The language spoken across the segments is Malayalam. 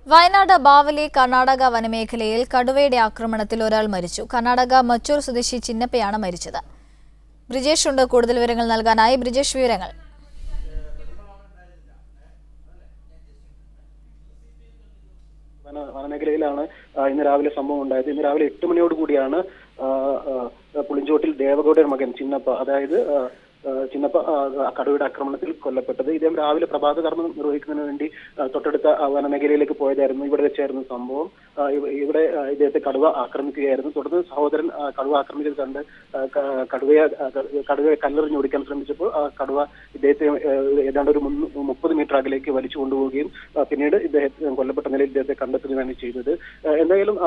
വയനാട് ബാവലി കർണാടക വനമേഖലയിൽ കടുവയുടെ ആക്രമണത്തിൽ ഒരാൾ മരിച്ചു. കർണാടക മച്ചൂർ സ്വദേശി ചിന്നപ്പയാണ് മരിച്ചത്. ബ്രിജേഷ് ഉണ്ട് കൂടുതൽ വിവരങ്ങൾ നൽകാനായി. ബ്രിജേഷ്, വിവരങ്ങൾ. വനമേഖലയിലാണ് ഇന്ന് രാവിലെ സംഭവം ഉണ്ടായത്. ഇന്ന് രാവിലെ 8 മണിയോട് കൂടിയാണ് പുളിഞ്ചോട്ടിൽ ദേവഗൌഡയുടെ മകൻ ചിന്നപ്പ, അതായത് ചിന്നപ്പ കടുവയുടെ ആക്രമണത്തിൽ കൊല്ലപ്പെട്ടത്. ഇദ്ദേഹം രാവിലെ പ്രഭാത കർമ്മം നിർവഹിക്കുന്നതിന് വേണ്ടി തൊട്ടടുത്ത വനമേഖലയിലേക്ക് പോയതായിരുന്നു. ഇവിടെ വെച്ചായിരുന്നു സംഭവം. ഇവിടെ ഇദ്ദേഹത്തെ കടുവ ആക്രമിക്കുകയായിരുന്നു. തുടർന്ന് സഹോദരൻ കടുവ ആക്രമിച്ചത് കണ്ട് കടുവയെ കല്ലെറിഞ്ഞോടിക്കാൻ ശ്രമിച്ചപ്പോൾ കടുവ ഇദ്ദേഹത്തെ ഏതാണ്ട് ഒരു 30 മീറ്റർ അകലേക്ക് വലിച്ചു കൊണ്ടുപോവുകയും പിന്നീട് ഇദ്ദേഹത്തെ കൊല്ലപ്പെട്ട നിലയിൽ ഇദ്ദേഹത്തെ കണ്ടെത്തുകയാണ് ചെയ്തത്. എന്തായാലും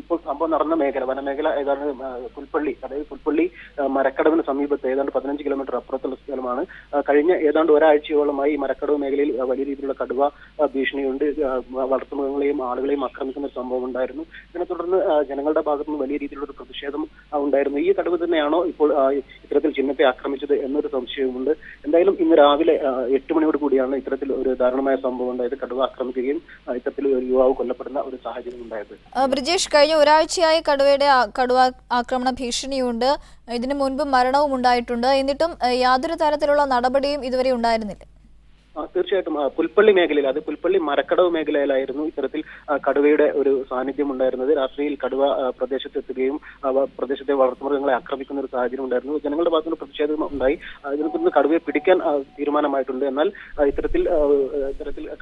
ഇപ്പോൾ സംഭവം നടന്ന മേഖല വനമേഖല ഏതാണ് പുൽപ്പള്ളി, അതായത് പുൽപ്പള്ളി മരക്കടവിന് സമീപത്ത് ഏതാണ്ട് 15 കിലോമീറ്റർ അപ്പുറത്തുള്ള സ്ഥലമാണ്. കഴിഞ്ഞ ഏതാണ്ട് ഒരാഴ്ചയോളമായി മരക്കടവ് മേഖലയിൽ വലിയ രീതിയിലുള്ള കടുവ ഭീഷണിയുണ്ട്. വളർത്തുമൃഗങ്ങളെയും ആളുകളെയും ആക്രമിക്കുന്ന ഒരു സംഭവം ഉണ്ടായിരുന്നു. ഇതിനെ തുടർന്ന് ജനങ്ങളുടെ ഭാഗത്തു നിന്ന് വലിയ രീതിയിലുള്ള ഒരു പ്രതിഷേധം ഉണ്ടായിരുന്നു. ഈ കടുവ തന്നെയാണോ ഇപ്പോൾ ഇത്തരത്തിൽ ചിന്നപ്പയെ ആക്രമിച്ചത് എന്നൊരു സംശയവുമുണ്ട്. എന്തായാലും ഇന്ന് രാവിലെ 8 മണിയോട് കൂടിയാണ് ഇത്തരത്തിൽ ഒരു ദാരുണമായ സംഭവം ഉണ്ടായത്. കടുവ ആക്രമിക്കുകയും ഇത്തരത്തിൽ ഒരു യുവാവ് കൊല്ലപ്പെടുന്ന ഒരു സാഹചര്യം ഉണ്ടായത്. ബ്രിജേഷ്, കഴിഞ്ഞ ഒരാഴ്ചയായി കടുവ ആക്രമണ ഭീഷണിയുണ്ട്. ഇതിനു മുൻപ് മരണവും ഉണ്ടായിട്ടുണ്ട്. എന്നിട്ടും യാതൊരു തരത്തിലുള്ള നടപടിയും ഇതുവരെ ഉണ്ടായിരുന്നില്ല. തീർച്ചയായിട്ടും പുൽപ്പള്ളി മേഖലയിൽ, അത് പുൽപ്പള്ളി മരക്കടവ് മേഖലയിലായിരുന്നു ഇത്തരത്തിൽ കടുവയുടെ ഒരു സാന്നിധ്യം ഉണ്ടായിരുന്നത്. രാത്രിയിൽ കടുവ പ്രദേശത്തെത്തുകയും പ്രദേശത്തെ വളർത്തുമൃഗങ്ങളെ ആക്രമിക്കുന്ന ഒരു സാഹചര്യം ഉണ്ടായിരുന്നു. ജനങ്ങളുടെ ഭാഗത്തുനിന്ന് പ്രതിഷേധം ഉണ്ടായി. ഇതിനെ തുടർന്ന് കടുവയെ പിടിക്കാൻ തീരുമാനമായിട്ടുണ്ട്. എന്നാൽ ഇത്തരത്തിൽ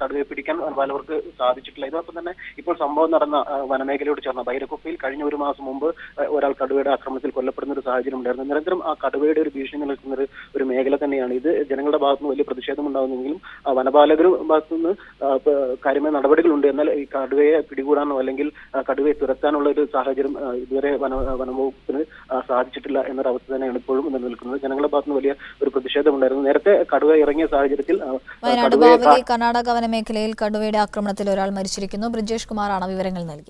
കടുവയെ പിടിക്കാൻ പലവർക്ക് സാധിച്ചിട്ടില്ല. ഇതോടൊപ്പം തന്നെ ഇപ്പോൾ സംഭവം നടന്ന വനമേഖലയോട് ചേർന്ന ബൈരക്കുപ്പയിൽ കഴിഞ്ഞ ഒരു മാസം മുമ്പ് ഒരാൾ കടുവയുടെ ആക്രമണത്തിൽ കൊല്ലപ്പെടുന്ന ഒരു സാഹചര്യം ഉണ്ടായിരുന്നു. നിരന്തരം ആ കടുവയുടെ ഒരു ഭീഷണി നിൽക്കുന്ന ഒരു മേഖല തന്നെയാണ് ഇത്. ജനങ്ങളുടെ ഭാഗത്തുനിന്ന് വലിയ പ്രതിഷേധം ഉണ്ടാകുന്നെങ്കിലും വനപാലകരും ഭാഗത്തുനിന്ന് കാര്യമായ നടപടികളുണ്ട്. എന്നാൽ ഈ കടുവയെ പിടികൂടാനോ അല്ലെങ്കിൽ കടുവയെ തുരത്താനുള്ള ഒരു സാഹചര്യം ഇതുവരെ വനംവകുപ്പിന് സാധിച്ചിട്ടില്ല എന്നൊരവസ്ഥ തന്നെയാണ് ഇപ്പോഴും നിലനിൽക്കുന്നത്. ജനങ്ങളുടെ ഭാഗത്തുനിന്ന് വലിയ ഒരു പ്രതിഷേധം ഉണ്ടായിരുന്നു. നേരത്തെ കടുവ ഇറങ്ങിയ സാഹചര്യത്തിൽ വയനാട് ബാവലി കർണാടക വനമേഖലയിൽ കടുവയുടെ ആക്രമണത്തിൽ ഒരാൾ മരിച്ചിരിക്കുന്നു. ബ്രിജേഷ് കുമാറാണ് വിവരങ്ങൾ നൽകി.